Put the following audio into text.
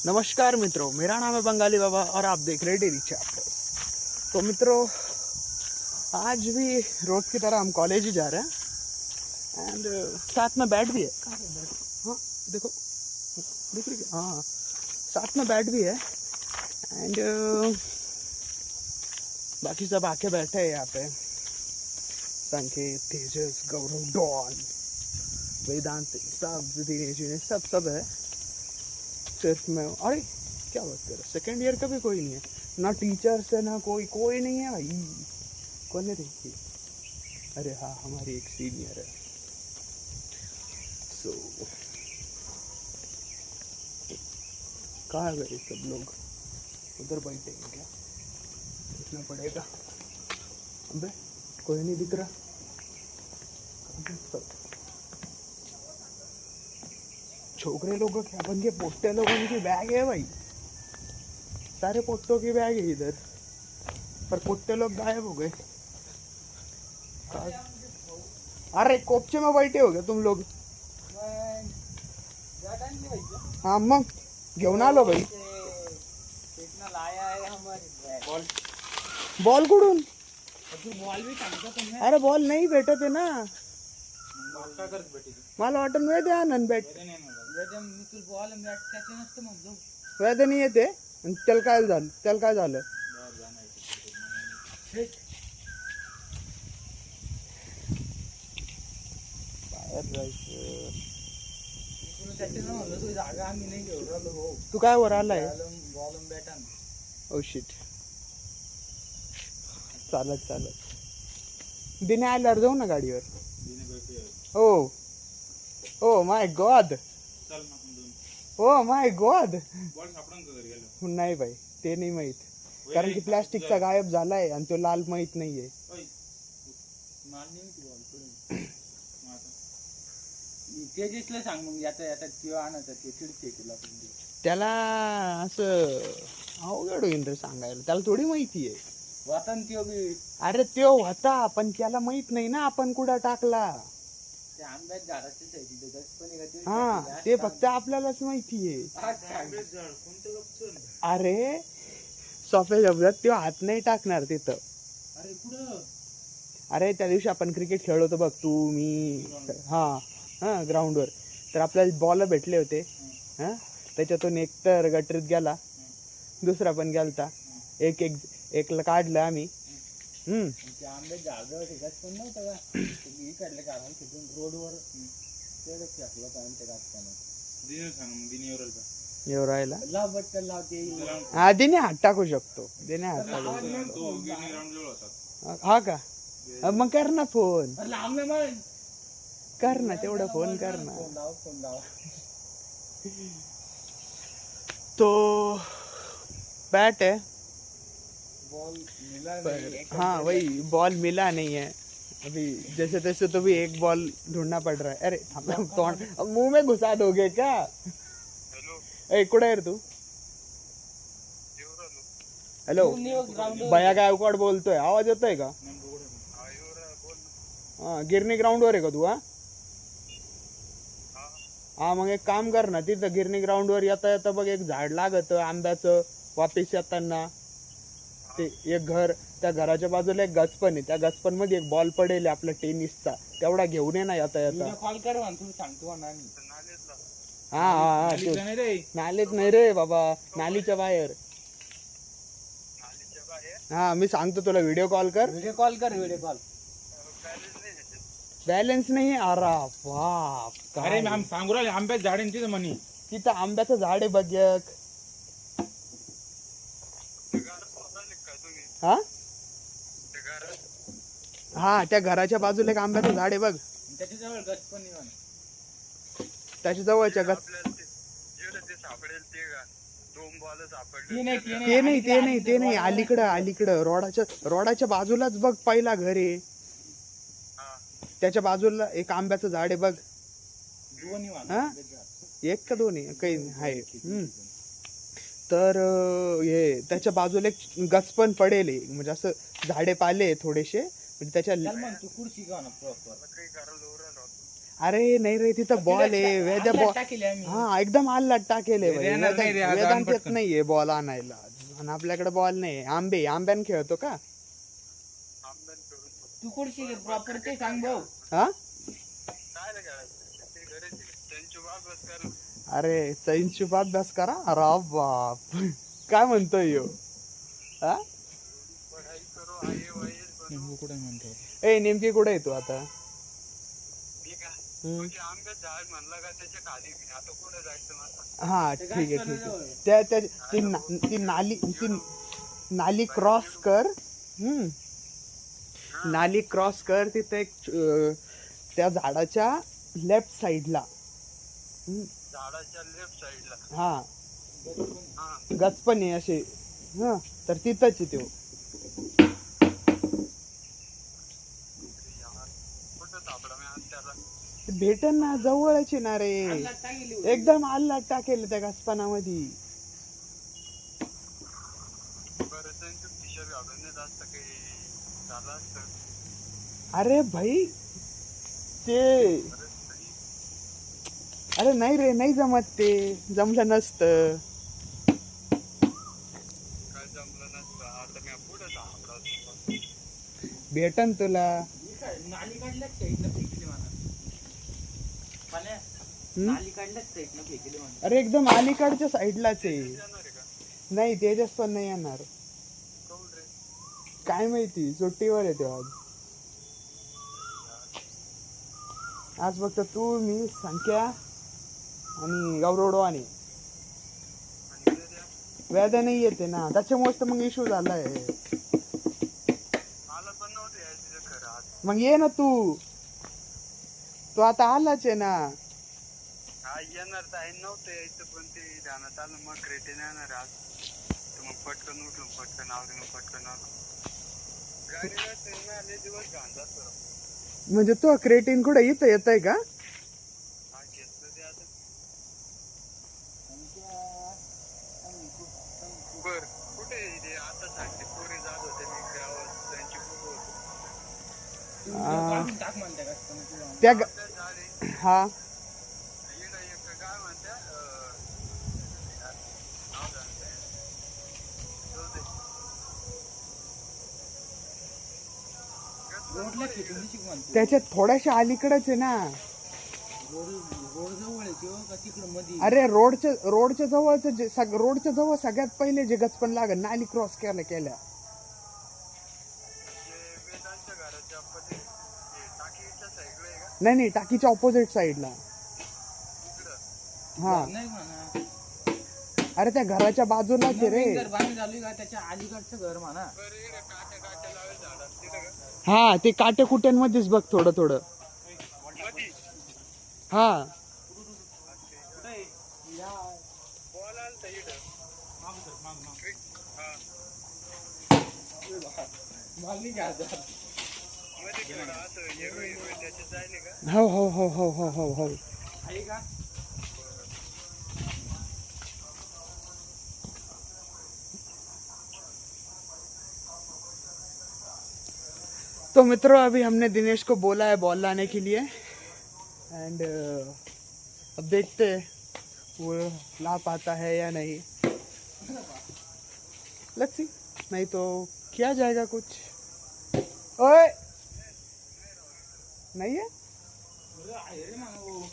नमस्कार मित्रों, मेरा नाम है बंगाली बाबा और आप देख रहे डेली चैप्टर्स। तो मित्रों, आज भी रोज की तरह हम कॉलेज ही जा रहे हैं एंड साथ में बैट भी है। कहाँ है बैट? हाँ देखो, दिख रही है? हाँ, साथ में बैट भी है एंड बाकी सब आके बैठे हैं यहाँ पे। संकेत, तेजस, गौरव, डॉन, वेदांत, सब दिनेश, सब है। सिर्फ मैं, अरे क्या बात कर रहे, सेकेंड ईयर का भी कोई नहीं है, ना टीचर्स है ना कोई नहीं है भाई। कौन है देखिए? अरे हाँ, हमारी एक सीनियर है। सो कहाँ गए सब लोग? उधर बैठेंगे क्या? देखना पड़ेगा। अबे कोई नहीं दिख रहा। सब छोकरे लोग क्या बन गए? पोट्टे लोगों की बैग है भाई, सारे पोट्टों की बैग है इधर, पर पोट्टे लोग गायब हो गए। अरे कोपचे में बैठे हो गए तुम लोग? हाँ मग घेऊन आलो भाई। बॉल कुठून? अरे बॉल नाही भेटत आहे ना, मला वाटून वेळ द्या आनंद बॅट वेळ नाही येते। त्याला काय झालं? तू काय वर आलाय? ओ शिट, चालत दिने आल्यावर जाऊ ना गाडीवर। Oh my God, oh my God. नाही भाई, ते नाही माहित, कारण की प्लास्टिकचा गायब झालाय आणि तो लाल माहित नाहीये। त्याला असं अवघड होईल रे सांगायला, त्याला थोडी माहिती आहे। अरे त्यो होता, पण त्याला माहित नाही ना आपण कुठं टाकला। हा, ते फक्त आपल्यालाच माहितीये। अरे सोप्या शब्दात त्यो हात नाही टाकणार तिथं। अरे त्या दिवशी आपण क्रिकेट खेळलो होतो बघ, तू मी, हा ग्राउंडवर, तर आपल्याला बॉल भेटले होते। हा, त्याच्यातून एक तर गटरीत गेला, दुसरा पण गेलता, एकला काढलं आम्ही। राहिला हा, दिने हात टाकू शकतो, दिने हात टाकू। हा का? मग कर ना फोन, कर ना तेवढा फोन कर ना। तो बैट है, हाँ वही बॉल मिला नहीं है अभी, जैसे तैसे तो भी एक बॉल ढूंढना पड़ रहा है। अरे तो मुंह में घुसा दोगे क्या? ए कुठे आहे तू? हॅलो, भैया गायकवाड बोलतोय, आवाज येतोय का? हा, गिरणी ग्राउंड वर आहे का तू? हा मग एक काम कर ना, तिथं गिरणी ग्राउंड वर येता बघ एक झाड लागत आंब्याचं, वापिस येताना ते एक घर, त्या घराच्या बाजूला एक गचपण आहे, त्या गचपण मध्ये एक बॉल पडेल आपला टेनिसचा, तेवढा घेऊन ये ना येता कॉल कर सांगतो। हा नालीत नाही रे बाबा, नालीच्या बाहेर। हा मी सांगतो तुला, व्हिडिओ कॉल कर। बॅलन्स नाही? अरे बाप, अरे आम्ही सांगू राहिले आंब्याचं झाड आहे तिथं म्हणे, तिथं आंब्याचं झाड आहे बघ एक। हा त्या घराच्या बाजूला एक आंब्याचं झाड आहे बघ, त्याच्या जवळच्या गच। ते नाही, अलीकडं रोडाच्या बाजूलाच बघ पहिला घर आहे, त्याच्या बाजूला एक आंब्याचं झाड आहे बघ। हा, एक का दोन्ही काही आहे। तर हे त्याच्या बाजूला एक गचपण पडेल, म्हणजे असं झाडे पाले थोडेसे, म्हणजे त्याच्या अरे नाही रे तिथं बॉल आहे वेद्या बॉल हा एकदम आल्लाट टाकेले येणार नाही रे, आज आण वेदांत येत पटकन. नाहीये बॉल आणायला आणि आपल्याकडे बॉल नाही आंब्यान खेळतो का तू कुठची प्रॉपर ते सांग भाऊ. हा अरे चैनचुप अभ्यास करा अरे बाप काय म्हणतोय ह्यो? हा कुठे म्हणतो ए नेमकी कुठे आहे तू आता हा ठीक आहे ती नाली क्रॉस कर नाली क्रॉस कर तिथे एक त्या झाडाच्या लेफ्ट साइडला हा गचपण आहे असे हा तर तिथंच आहे त्यो भेटन ना जवळच आहे ना रे एकदम आल्लाट टाकेल त्या गचपणामध्ये अरे भाई ते अरे नाही रे नाही जमत ते जमलं नसतं भेटन तुला नाली काढल्याच साईडनं फेकली म्हणा. नाली काढल्याच साईडनं फेकली म्हणा. अरे एकदम अलीकडच्या साईडलाच आहे नाही तेजस पण नाही येणार काय माहिती सुट्टीवर येते आज फक्त तू मी संख्या आणि गौरवडवानी व्याध्या नाही येते ना त्याच्यामुळेच तर मग इश्यू झालाय मग ये ना तू आता आलाच आहे ना येणार तर नव्हतं यायचं पण ते ध्यानात आलं मग क्रेटीन येणार आज तर मग पटकन उठलो पटकन आवडून पटकन आलो गाडीला आले दिवस घाण जातो म्हणजे तो क्रेटीन कुठे इथं येत आहे का हा घेतलं ते आता बर कुठे ते आता सांगते पोरी जात होते मी गावात त्यांची खूप होती टाक म्हणते का त्या झाले हा काय म्हणत्या रोडला फेकून दिशी म्हणते. त्याच्यात थोड्याशा अलीकडच आहे ना रोड जवळ आहे किंवा का तिकडं मध्ये. अरे रोडच्या जवळच रोडच्या जवळ सगळ्यात पहिले जे गचपण लागल नाली क्रॉस केल्या वेदांच्या घराच्या मध्ये टाकीच्या साईडला आहे का नाही टाकीच्या ऑपोजिट साइडला इकडं हा नाही म्हणा. अरे त्या घराच्या बाजूलाच आहे रे नवीन घर बांधून चालू आहे का त्याच्या अलीकडचं घर म्हणा. बरं इकडे काट्या लावेल झाडात तिथं का हा ते काटे कुट्यांमध्येच बघ थोडं मधी हा बॉल आलता इकडं मागणी घ्यायचं. मध्ये थोडं असं हिरवं त्याचे जायले का हो आहे का तो मित्रों अभी हमने दिनेश को बोला है बॉल लाने के लिए एंड अब देखते हैं वो ला पाता है या नहीं लेट्स सी नहीं तो किया जाएगा कुछ ओए नहीं है आहे रे मग.